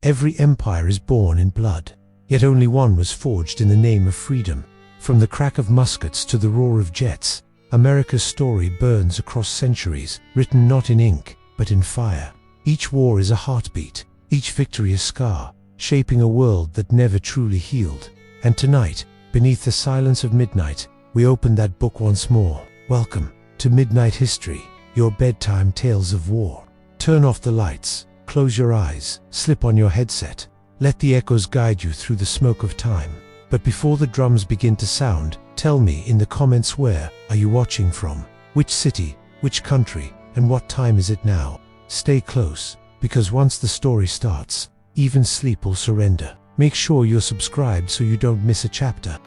Every empire is born in blood, yet only one was forged in the name of freedom. From the crack of muskets to the roar of jets, America's story burns across centuries, written not in ink, but in fire. Each war is a heartbeat, each victory a scar, shaping a world that never truly healed. And tonight, beneath the silence of midnight, we open that book once more. Welcome to Midnight History, your bedtime tales of war. Turn off the lights, close your eyes, slip on your headset. Let the echoes guide you through the smoke of time. But before the drums begin to sound, tell me in the comments, where are you watching from? Which city, which country, and what time is it now? Stay close, because once the story starts, even sleep will surrender. Make sure you're subscribed so you don't miss a chapter.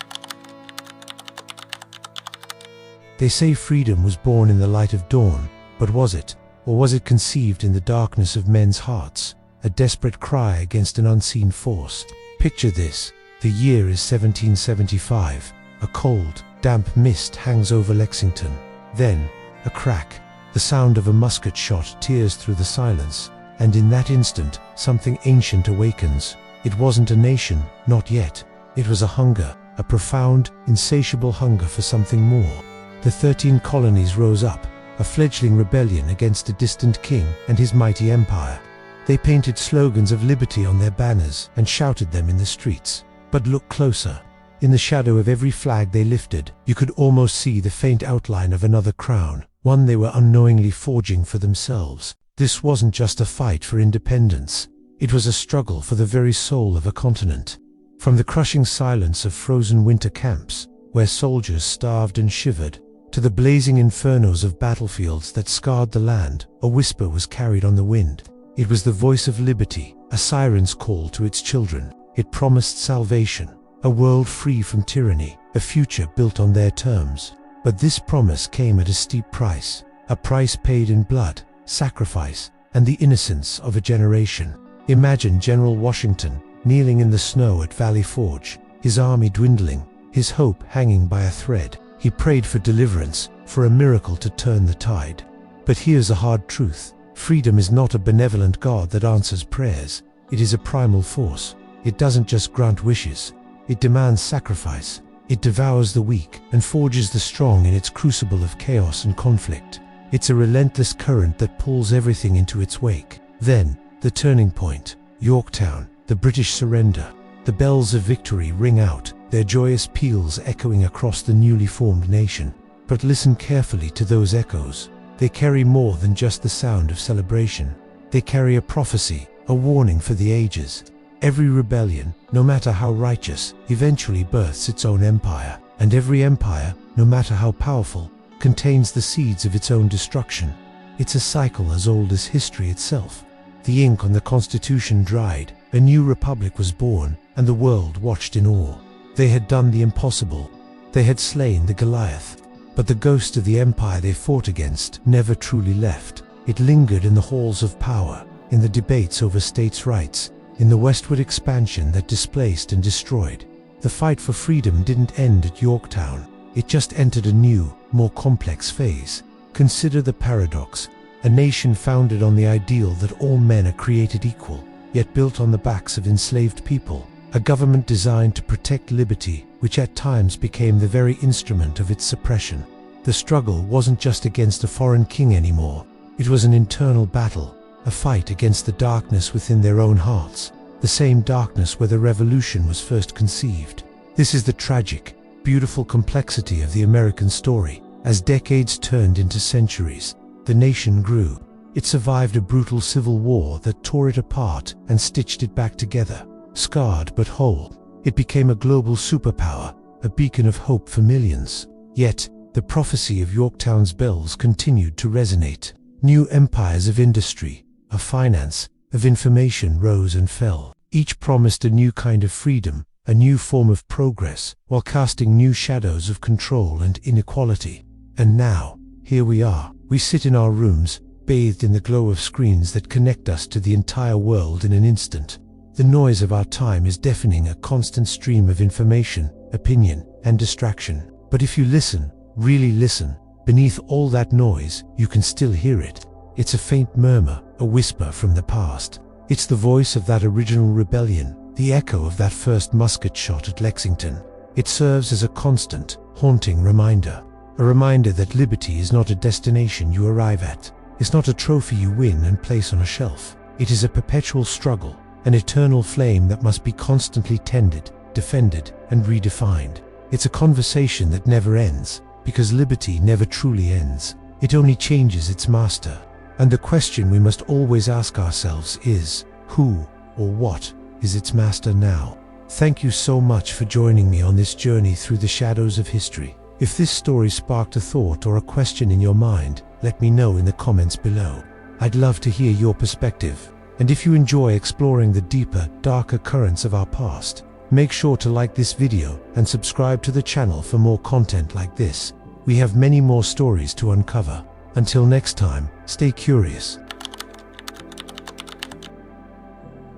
They say freedom was born in the light of dawn, but was it? Or was it conceived in the darkness of men's hearts? A desperate cry against an unseen force. Picture this. The year is 1775. A cold, damp mist hangs over Lexington. Then, a crack. The sound of a musket shot tears through the silence. And in that instant, something ancient awakens. It wasn't a nation, not yet. It was a hunger, a profound, insatiable hunger for something more. The 13 colonies rose up, a fledgling rebellion against a distant king and his mighty empire. They painted slogans of liberty on their banners and shouted them in the streets. But look closer. In the shadow of every flag they lifted, you could almost see the faint outline of another crown, one they were unknowingly forging for themselves. This wasn't just a fight for independence. It was a struggle for the very soul of a continent. From the crushing silence of frozen winter camps, where soldiers starved and shivered, to the blazing infernos of battlefields that scarred the land, a whisper was carried on the wind. It was the voice of liberty, a siren's call to its children. It promised salvation, a world free from tyranny, a future built on their terms. But this promise came at a steep price, a price paid in blood, sacrifice, and the innocence of a generation. Imagine General Washington kneeling in the snow at Valley Forge, his army dwindling, his hope hanging by a thread. He prayed for deliverance, for a miracle to turn the tide. But here's a hard truth. Freedom is not a benevolent God that answers prayers. It is a primal force. It doesn't just grant wishes. It demands sacrifice. It devours the weak and forges the strong in its crucible of chaos and conflict. It's a relentless current that pulls everything into its wake. Then, the turning point. Yorktown, the British surrender. The bells of victory ring out, their joyous peals echoing across the newly formed nation. But listen carefully to those echoes. They carry more than just the sound of celebration. They carry a prophecy, a warning for the ages. Every rebellion, no matter how righteous, eventually births its own empire. And every empire, no matter how powerful, contains the seeds of its own destruction. It's a cycle as old as history itself. The ink on the Constitution dried, a new republic was born, and the world watched in awe. They had done the impossible. They had slain the Goliath. But the ghost of the empire they fought against never truly left. It lingered in the halls of power, in the debates over states' rights, in the westward expansion that displaced and destroyed. The fight for freedom didn't end at Yorktown. It just entered a new, more complex phase. Consider the paradox. A nation founded on the ideal that all men are created equal, yet built on the backs of enslaved people. A government designed to protect liberty, which at times became the very instrument of its suppression. The struggle wasn't just against a foreign king anymore. It was an internal battle, a fight against the darkness within their own hearts, the same darkness where the revolution was first conceived. This is the tragic, beautiful complexity of the American story. As decades turned into centuries, the nation grew. It survived a brutal civil war that tore it apart and stitched it back together. Scarred but whole, it became a global superpower, a beacon of hope for millions. Yet, the prophecy of Yorktown's bells continued to resonate. New empires of industry, of finance, of information rose and fell. Each promised a new kind of freedom, a new form of progress, while casting new shadows of control and inequality. And now, here we are. We sit in our rooms, bathed in the glow of screens that connect us to the entire world in an instant. The noise of our time is deafening, a constant stream of information, opinion, and distraction. But if you listen, really listen, beneath all that noise, you can still hear it. It's a faint murmur, a whisper from the past. It's the voice of that original rebellion, the echo of that first musket shot at Lexington. It serves as a constant, haunting reminder. A reminder that liberty is not a destination you arrive at. It's not a trophy you win and place on a shelf. It is a perpetual struggle, an eternal flame that must be constantly tended, defended, and redefined. It's a conversation that never ends, because liberty never truly ends. It only changes its master. And the question we must always ask ourselves is, who or what is its master now? Thank you so much for joining me on this journey through the shadows of history. If this story sparked a thought or a question in your mind, let me know in the comments below. I'd love to hear your perspective. And if you enjoy exploring the deeper, darker currents of our past, make sure to like this video and subscribe to the channel for more content like this. We have many more stories to uncover. Until next time, stay curious.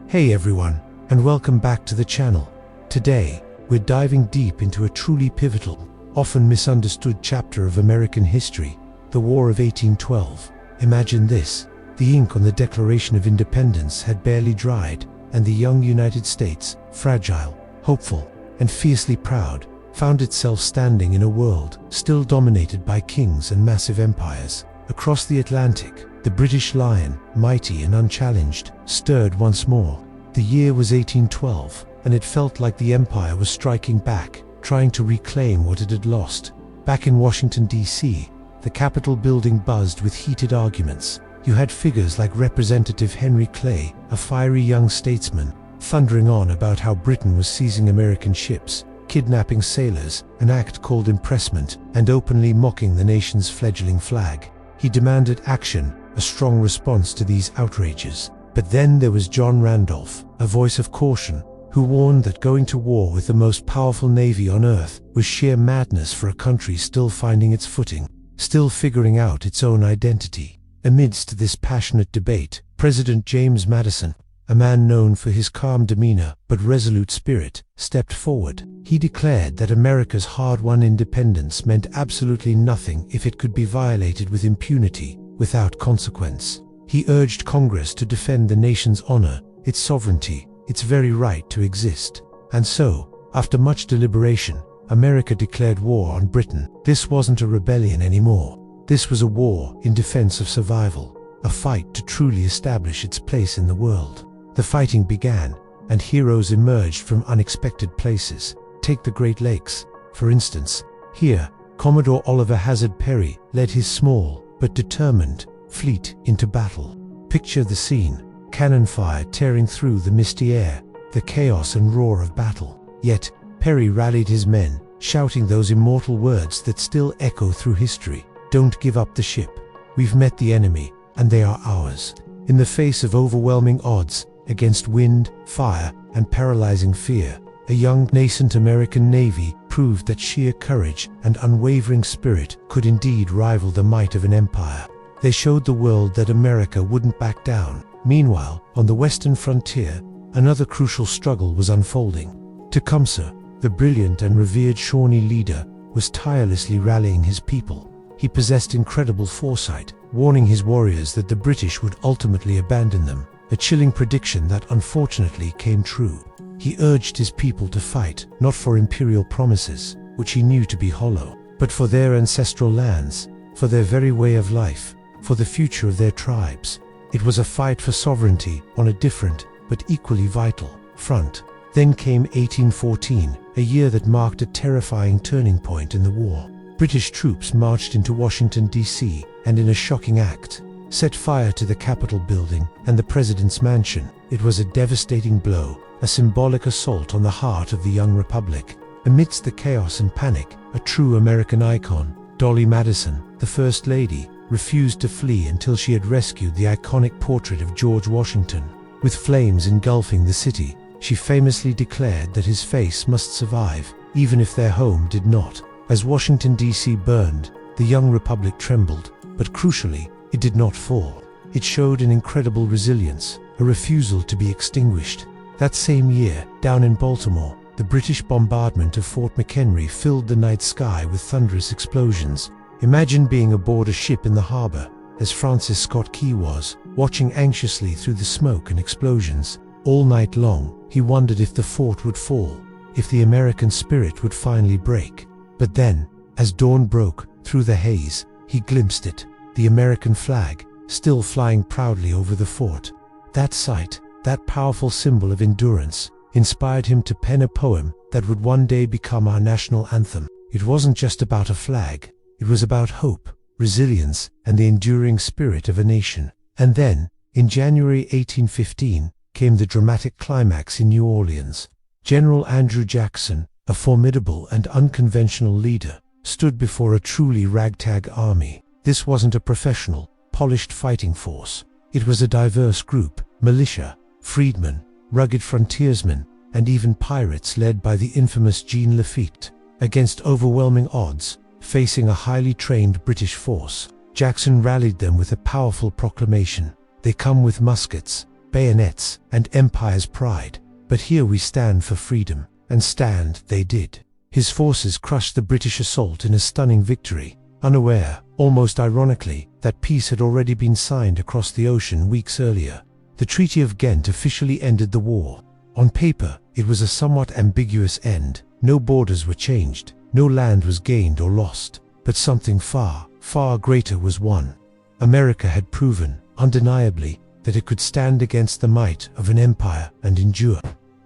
Hey everyone, and welcome back to the channel. Today, we're diving deep into a truly pivotal, often misunderstood chapter of American history, the War of 1812. Imagine this: the ink on the Declaration of Independence had barely dried, and the young United States, fragile, hopeful, and fiercely proud, found itself standing in a world still dominated by kings and massive empires. Across the Atlantic, the British Lion, mighty and unchallenged, stirred once more. The year was 1812, and it felt like the empire was striking back, trying to reclaim what it had lost. Back in Washington, D.C., the Capitol building buzzed with heated arguments. You had figures like Representative Henry Clay, a fiery young statesman, thundering on about how Britain was seizing American ships, kidnapping sailors, an act called impressment, and openly mocking the nation's fledgling flag. He demanded action, a strong response to these outrages. But then there was John Randolph, a voice of caution, who warned that going to war with the most powerful navy on earth was sheer madness for a country still finding its footing, still figuring out its own identity. Amidst this passionate debate, President James Madison, a man known for his calm demeanor but resolute spirit, stepped forward. He declared that America's hard-won independence meant absolutely nothing if it could be violated with impunity, without consequence. He urged Congress to defend the nation's honor, its sovereignty, its very right to exist. And so, after much deliberation, America declared war on Britain. This wasn't a rebellion anymore. This was a war in defense of survival, a fight to truly establish its place in the world. The fighting began, and heroes emerged from unexpected places. Take the Great Lakes, for instance. Here, Commodore Oliver Hazard Perry led his small, but determined, fleet into battle. Picture the scene: cannon fire tearing through the misty air, the chaos and roar of battle. Yet, Perry rallied his men, shouting those immortal words that still echo through history: "Don't give up the ship. We've met the enemy, and they are ours." In the face of overwhelming odds, against wind, fire, and paralyzing fear, a young, nascent American Navy proved that sheer courage and unwavering spirit could indeed rival the might of an empire. They showed the world that America wouldn't back down. Meanwhile, on the western frontier, another crucial struggle was unfolding. Tecumseh, the brilliant and revered Shawnee leader, was tirelessly rallying his people. He possessed incredible foresight, warning his warriors that the British would ultimately abandon them, a chilling prediction that unfortunately came true. He urged his people to fight, not for imperial promises, which he knew to be hollow, but for their ancestral lands, for their very way of life, for the future of their tribes. It was a fight for sovereignty on a different, but equally vital, front. Then came 1814, a year that marked a terrifying turning point in the war. British troops marched into Washington, D.C., and in a shocking act, set fire to the Capitol building and the President's mansion. It was a devastating blow, a symbolic assault on the heart of the young republic. Amidst the chaos and panic, a true American icon, Dolly Madison, the First Lady, refused to flee until she had rescued the iconic portrait of George Washington. With flames engulfing the city, she famously declared that his face must survive, even if their home did not. As Washington, D.C. burned, the young republic trembled, but crucially, it did not fall. It showed an incredible resilience, a refusal to be extinguished. That same year, down in Baltimore, the British bombardment of Fort McHenry filled the night sky with thunderous explosions. Imagine being aboard a ship in the harbor, as Francis Scott Key was, watching anxiously through the smoke and explosions. All night long, he wondered if the fort would fall, if the American spirit would finally break. But then, as dawn broke through the haze, he glimpsed it, the American flag, still flying proudly over the fort. That sight, that powerful symbol of endurance, inspired him to pen a poem that would one day become our national anthem. It wasn't just about a flag, it was about hope, resilience, and the enduring spirit of a nation. And then, in January 1815, came the dramatic climax in New Orleans. General Andrew Jackson, a formidable and unconventional leader, stood before a truly ragtag army. This wasn't a professional, polished fighting force. It was a diverse group: militia, freedmen, rugged frontiersmen, and even pirates led by the infamous Jean Lafitte. Against overwhelming odds, facing a highly trained British force, Jackson rallied them with a powerful proclamation. "They come with muskets, bayonets, and empire's pride, but here we stand for freedom." And stand they did. His forces crushed the British assault in a stunning victory, unaware, almost ironically, that peace had already been signed across the ocean weeks earlier. The Treaty of Ghent officially ended the war. On paper, it was a somewhat ambiguous end. No borders were changed, no land was gained or lost, but something far, far greater was won. America had proven, undeniably, that it could stand against the might of an empire and endure.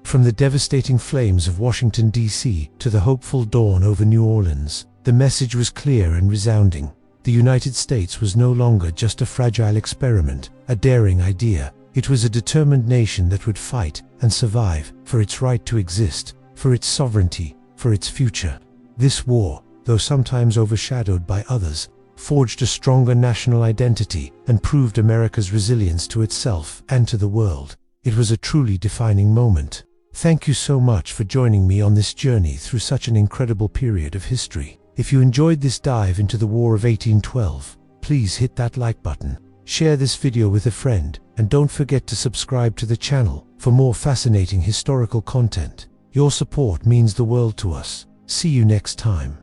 From the devastating flames of Washington, D.C. to the hopeful dawn over New Orleans, the message was clear and resounding. The United States was no longer just a fragile experiment, a daring idea. It was a determined nation that would fight and survive for its right to exist, for its sovereignty, for its future. This war, though sometimes overshadowed by others, forged a stronger national identity and proved America's resilience to itself and to the world. It was a truly defining moment. Thank you so much for joining me on this journey through such an incredible period of history. If you enjoyed this dive into the War of 1812, please hit that like button, share this video with a friend, and don't forget to subscribe to the channel for more fascinating historical content. Your support means the world to us. See you next time.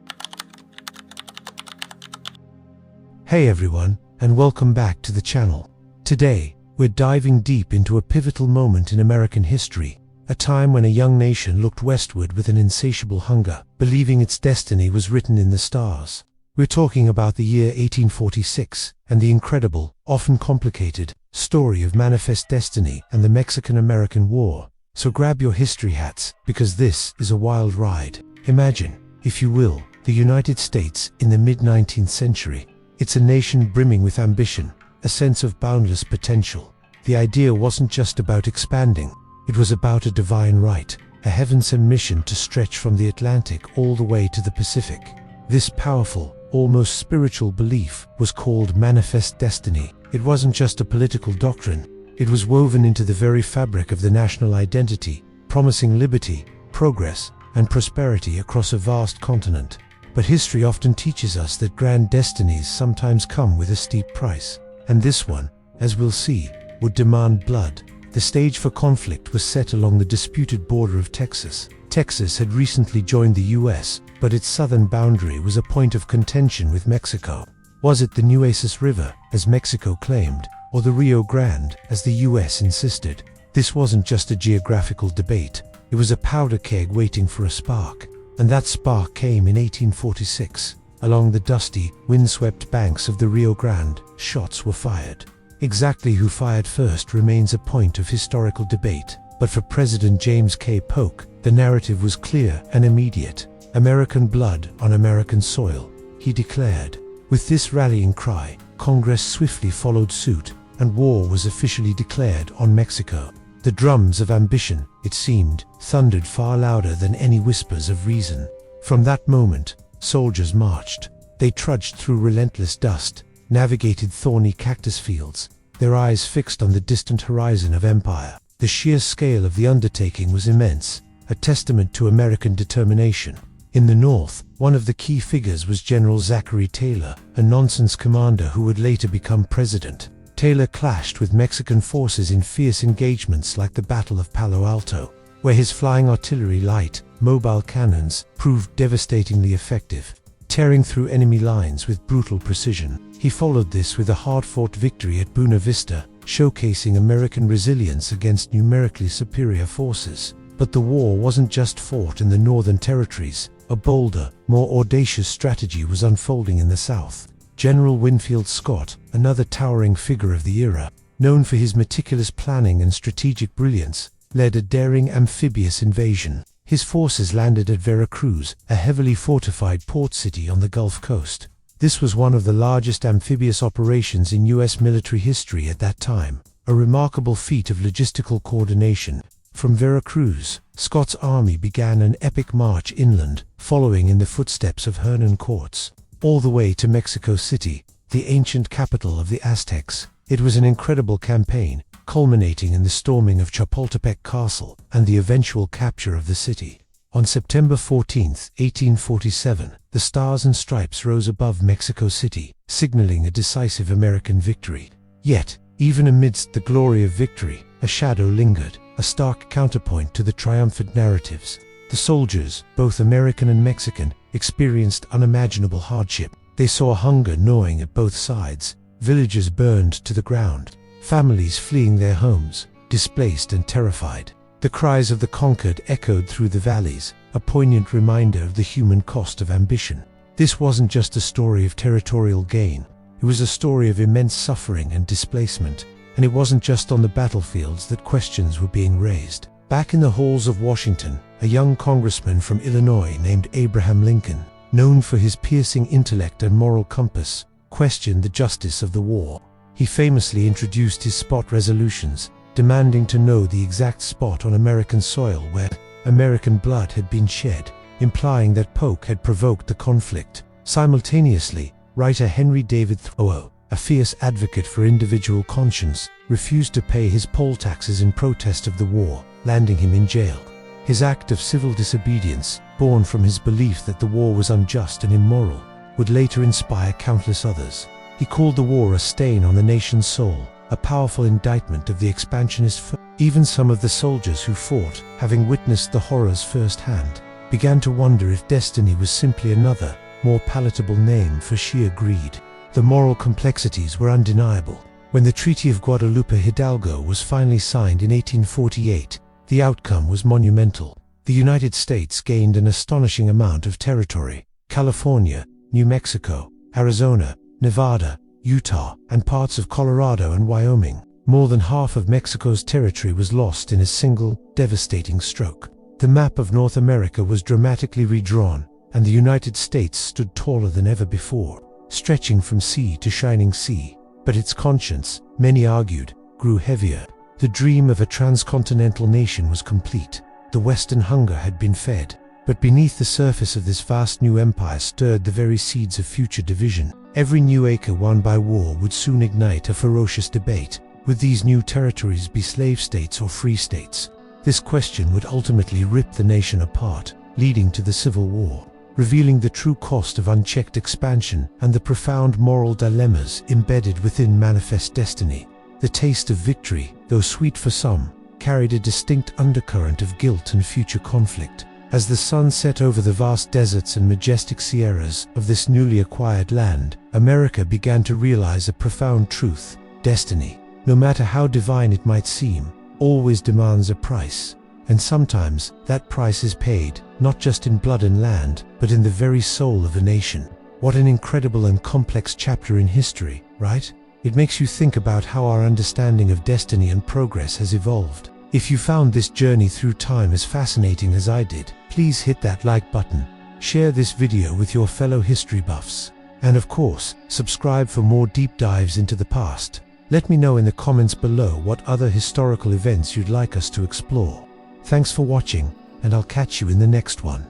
Hey everyone, and welcome back to the channel. Today, we're diving deep into a pivotal moment in American history, a time when a young nation looked westward with an insatiable hunger, believing its destiny was written in the stars. We're talking about the year 1846 and the incredible, often complicated, story of Manifest Destiny and the Mexican-American War. So grab your history hats, because this is a wild ride. Imagine, if you will, the United States in the mid-19th century. It's a nation brimming with ambition, a sense of boundless potential. The idea wasn't just about expanding. It was about a divine right, a heaven-sent mission to stretch from the Atlantic all the way to the Pacific. This powerful, almost spiritual belief was called Manifest Destiny. It wasn't just a political doctrine. It was woven into the very fabric of the national identity, promising liberty, progress, and prosperity across a vast continent. But history often teaches us that grand destinies sometimes come with a steep price. And this one, as we'll see, would demand blood. The stage for conflict was set along the disputed border of Texas. Texas had recently joined the US, but its southern boundary was a point of contention with Mexico. Was it the Nueces River, as Mexico claimed, or the Rio Grande, as the US insisted? This wasn't just a geographical debate. It was a powder keg waiting for a spark. And that spark came in 1846. Along the dusty, windswept banks of the Rio Grande, shots were fired. Exactly who fired first remains a point of historical debate, but for President James K. Polk, the narrative was clear and immediate. American blood on American soil, he declared. With this rallying cry, Congress swiftly followed suit, and war was officially declared on Mexico. The drums of ambition, it seemed, thundered far louder than any whispers of reason. From that moment, soldiers marched. They trudged through relentless dust, navigated thorny cactus fields, their eyes fixed on the distant horizon of empire. The sheer scale of the undertaking was immense, a testament to American determination. In the North, one of the key figures was General Zachary Taylor, a nonsense commander who would later become president. Taylor clashed with Mexican forces in fierce engagements like the Battle of Palo Alto, where his flying artillery light, mobile cannons, proved devastatingly effective, tearing through enemy lines with brutal precision. He followed this with a hard-fought victory at Buena Vista, showcasing American resilience against numerically superior forces. But the war wasn't just fought in the Northern Territories. A bolder, more audacious strategy was unfolding in the South. General Winfield Scott, another towering figure of the era, known for his meticulous planning and strategic brilliance, led a daring amphibious invasion. His forces landed at Veracruz, a heavily fortified port city on the Gulf Coast. This was one of the largest amphibious operations in U.S. military history at that time, a remarkable feat of logistical coordination. From Veracruz, Scott's army began an epic march inland, following in the footsteps of Hernan Cortes, all the way to Mexico City, the ancient capital of the Aztecs. It was an incredible campaign, culminating in the storming of Chapultepec Castle and the eventual capture of the city. On September 14, 1847, the Stars and Stripes rose above Mexico City, signaling a decisive American victory. Yet, even amidst the glory of victory, a shadow lingered, a stark counterpoint to the triumphant narratives. The soldiers, both American and Mexican, experienced unimaginable hardship. They saw hunger gnawing at both sides, villages burned to the ground, families fleeing their homes, displaced and terrified. The cries of the conquered echoed through the valleys, a poignant reminder of the human cost of ambition. This wasn't just a story of territorial gain, it was a story of immense suffering and displacement. And it wasn't just on the battlefields that questions were being raised. Back in the halls of Washington, a young congressman from Illinois named Abraham Lincoln, known for his piercing intellect and moral compass, questioned the justice of the war. He famously introduced his spot resolutions, demanding to know the exact spot on American soil where American blood had been shed, implying that Polk had provoked the conflict. Simultaneously, writer Henry David Thoreau, a fierce advocate for individual conscience, refused to pay his poll taxes in protest of the war, landing him in jail. His act of civil disobedience, born from his belief that the war was unjust and immoral, would later inspire countless others. He called the war a stain on the nation's soul, a powerful indictment of the expansionist. Even some of the soldiers who fought, having witnessed the horrors firsthand, began to wonder if destiny was simply another, more palatable name for sheer greed. The moral complexities were undeniable. When the Treaty of Guadalupe Hidalgo was finally signed in 1848, the outcome was monumental. The United States gained an astonishing amount of territory. California, New Mexico, Arizona, Nevada, Utah, and parts of Colorado and Wyoming. More than half of Mexico's territory was lost in a single, devastating stroke. The map of North America was dramatically redrawn, and the United States stood taller than ever before, stretching from sea to shining sea. But its conscience, many argued, grew heavier. The dream of a transcontinental nation was complete. The Western hunger had been fed. But beneath the surface of this vast new empire stirred the very seeds of future division. Every new acre won by war would soon ignite a ferocious debate. Would these new territories be slave states or free states? This question would ultimately rip the nation apart, leading to the Civil War, revealing the true cost of unchecked expansion and the profound moral dilemmas embedded within manifest destiny. The taste of victory, though sweet for some, carried a distinct undercurrent of guilt and future conflict. As the sun set over the vast deserts and majestic sierras of this newly acquired land, America began to realize a profound truth. Destiny, no matter how divine it might seem, always demands a price. And sometimes, that price is paid, not just in blood and land, but in the very soul of a nation. What an incredible and complex chapter in history, right? It makes you think about how our understanding of destiny and progress has evolved. If you found this journey through time as fascinating as I did, please hit that like button, share this video with your fellow history buffs, and of course, subscribe for more deep dives into the past. Let me know in the comments below what other historical events you'd like us to explore. Thanks for watching, and I'll catch you in the next one.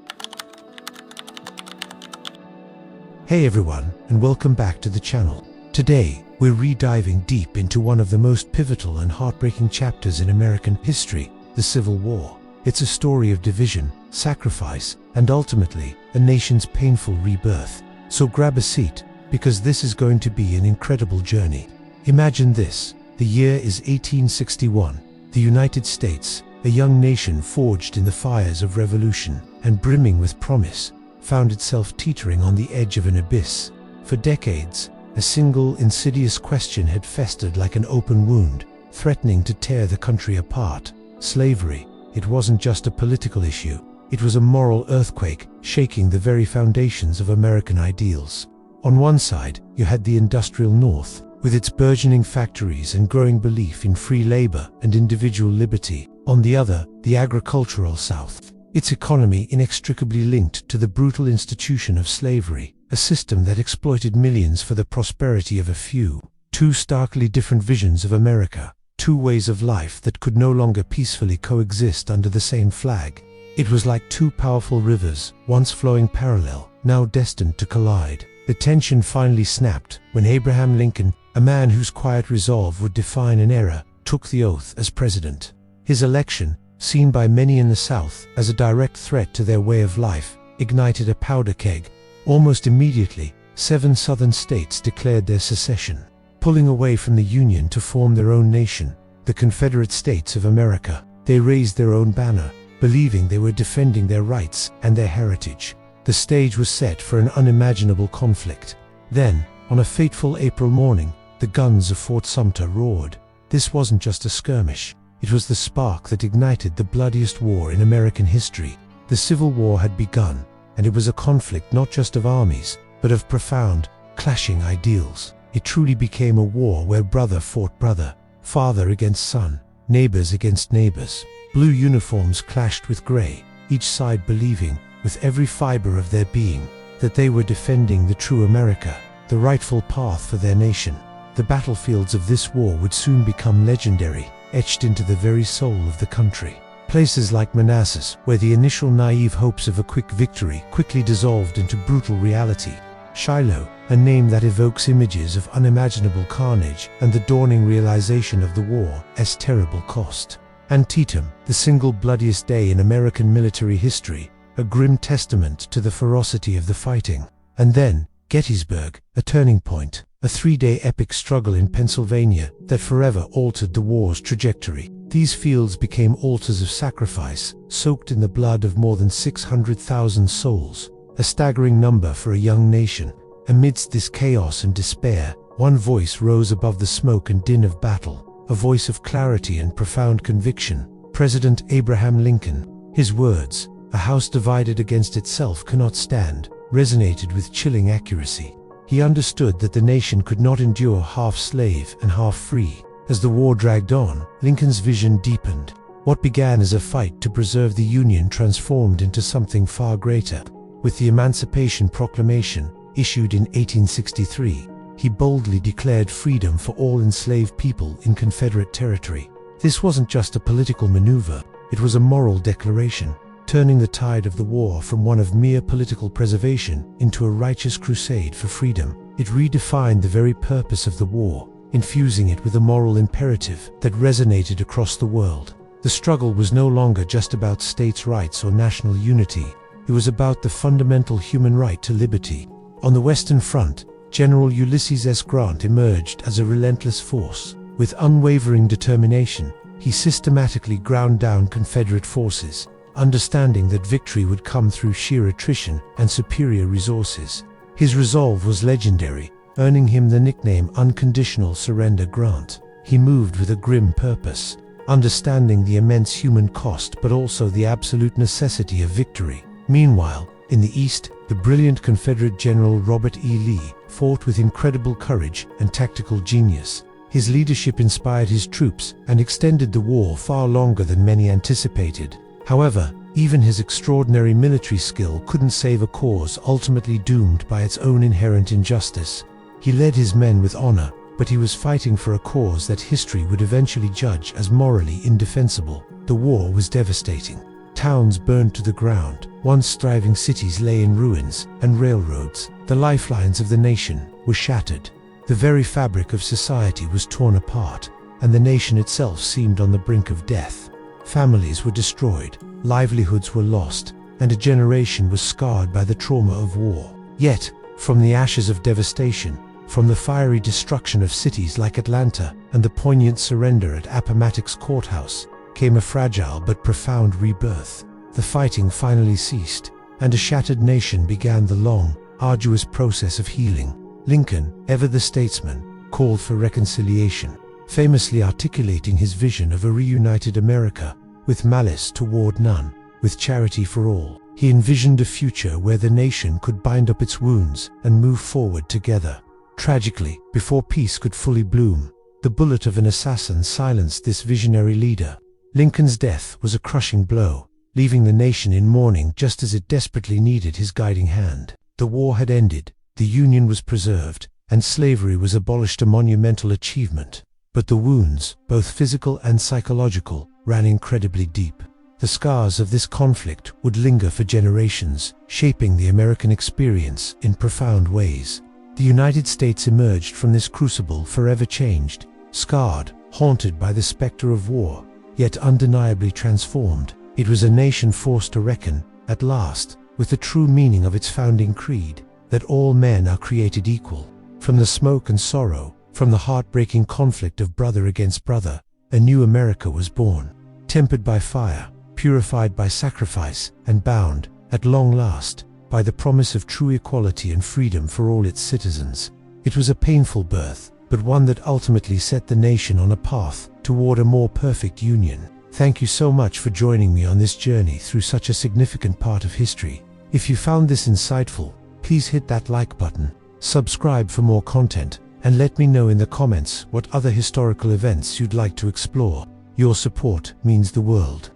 Hey everyone, and welcome back to the channel. Today, we're re-diving deep into one of the most pivotal and heartbreaking chapters in American history, the Civil War. It's a story of division, sacrifice, and ultimately, a nation's painful rebirth. So grab a seat, because this is going to be an incredible journey. Imagine this: the year is 1861. The United States, a young nation forged in the fires of revolution and brimming with promise, found itself teetering on the edge of an abyss. For decades, A single insidious question had festered like an open wound, threatening to tear the country apart. Slavery. It wasn't just a political issue. It was a moral earthquake, shaking the very foundations of American ideals. On one side, you had the industrial North, with its burgeoning factories and growing belief in free labor and individual liberty. On the other, the agricultural South, its economy inextricably linked to the brutal institution of slavery, a system that exploited millions for the prosperity of a few. Two starkly different visions of America, two ways of life that could no longer peacefully coexist under the same flag. It was like two powerful rivers, once flowing parallel, now destined to collide. The tension finally snapped when Abraham Lincoln, a man whose quiet resolve would define an era, took the oath as president. His election, seen by many in the South as a direct threat to their way of life, ignited a powder keg. Almost immediately, 7 Southern states declared their secession, pulling away from the Union to form their own nation, the Confederate States of America. They raised their own banner, believing they were defending their rights and their heritage. The stage was set for an unimaginable conflict. Then, on a fateful April morning, the guns of Fort Sumter roared. This wasn't just a skirmish. It was the spark that ignited the bloodiest war in American history. The Civil War had begun, and it was a conflict not just of armies, but of profound, clashing ideals. It truly became a war where brother fought brother, father against son, neighbors against neighbors. Blue uniforms clashed with gray, each side believing, with every fiber of their being, that they were defending the true America, the rightful path for their nation. The battlefields of this war would soon become legendary, etched into the very soul of the country. Places like Manassas, where the initial naive hopes of a quick victory quickly dissolved into brutal reality. Shiloh, a name that evokes images of unimaginable carnage and the dawning realization of the war's terrible cost. Antietam, the single bloodiest day in American military history, a grim testament to the ferocity of the fighting. And then, Gettysburg, a turning point, a 3-day epic struggle in Pennsylvania that forever altered the war's trajectory. These fields became altars of sacrifice, soaked in the blood of more than 600,000 souls, a staggering number for a young nation. Amidst this chaos and despair, one voice rose above the smoke and din of battle, a voice of clarity and profound conviction. President Abraham Lincoln. His words, "A house divided against itself cannot stand," resonated with chilling accuracy. He understood that the nation could not endure half slave and half free. As the war dragged on, Lincoln's vision deepened. What began as a fight to preserve the Union transformed into something far greater. With the Emancipation Proclamation, issued in 1863, he boldly declared freedom for all enslaved people in Confederate territory. This wasn't just a political maneuver, it was a moral declaration, turning the tide of the war from one of mere political preservation into a righteous crusade for freedom. It redefined the very purpose of the war, infusing it with a moral imperative that resonated across the world. The struggle was no longer just about states' rights or national unity. It was about the fundamental human right to liberty. On the Western Front, General Ulysses S. Grant emerged as a relentless force. With unwavering determination, he systematically ground down Confederate forces, understanding that victory would come through sheer attrition and superior resources. His resolve was legendary, earning him the nickname Unconditional Surrender Grant. He moved with a grim purpose, understanding the immense human cost but also the absolute necessity of victory. Meanwhile, in the East, the brilliant Confederate General Robert E. Lee fought with incredible courage and tactical genius. His leadership inspired his troops and extended the war far longer than many anticipated. However, even his extraordinary military skill couldn't save a cause ultimately doomed by its own inherent injustice. He led his men with honor, but he was fighting for a cause that history would eventually judge as morally indefensible. The war was devastating. Towns burned to the ground, once thriving cities lay in ruins, and railroads, the lifelines of the nation, were shattered. The very fabric of society was torn apart, and the nation itself seemed on the brink of death. Families were destroyed, livelihoods were lost, and a generation was scarred by the trauma of war. Yet, from the ashes of devastation, from the fiery destruction of cities like Atlanta and the poignant surrender at Appomattox Courthouse, came a fragile but profound rebirth. The fighting finally ceased, and a shattered nation began the long, arduous process of healing. Lincoln, ever the statesman, called for reconciliation, famously articulating his vision of a reunited America, with malice toward none, with charity for all. He envisioned a future where the nation could bind up its wounds and move forward together. Tragically, before peace could fully bloom, the bullet of an assassin silenced this visionary leader. Lincoln's death was a crushing blow, leaving the nation in mourning just as it desperately needed his guiding hand. The war had ended, the Union was preserved, and slavery was abolished, a monumental achievement. But the wounds, both physical and psychological, ran incredibly deep. The scars of this conflict would linger for generations, shaping the American experience in profound ways. The United States emerged from this crucible forever changed, scarred, haunted by the specter of war, yet undeniably transformed. It was a nation forced to reckon, at last, with the true meaning of its founding creed, that all men are created equal. From the smoke and sorrow, from the heartbreaking conflict of brother against brother, a new America was born, tempered by fire, purified by sacrifice, and bound, at long last, by the promise of true equality and freedom for all its citizens. It was a painful birth, but one that ultimately set the nation on a path toward a more perfect union. Thank you so much for joining me on this journey through such a significant part of history. If you found this insightful, please hit that like button, subscribe for more content, and let me know in the comments what other historical events you'd like to explore. Your support means the world.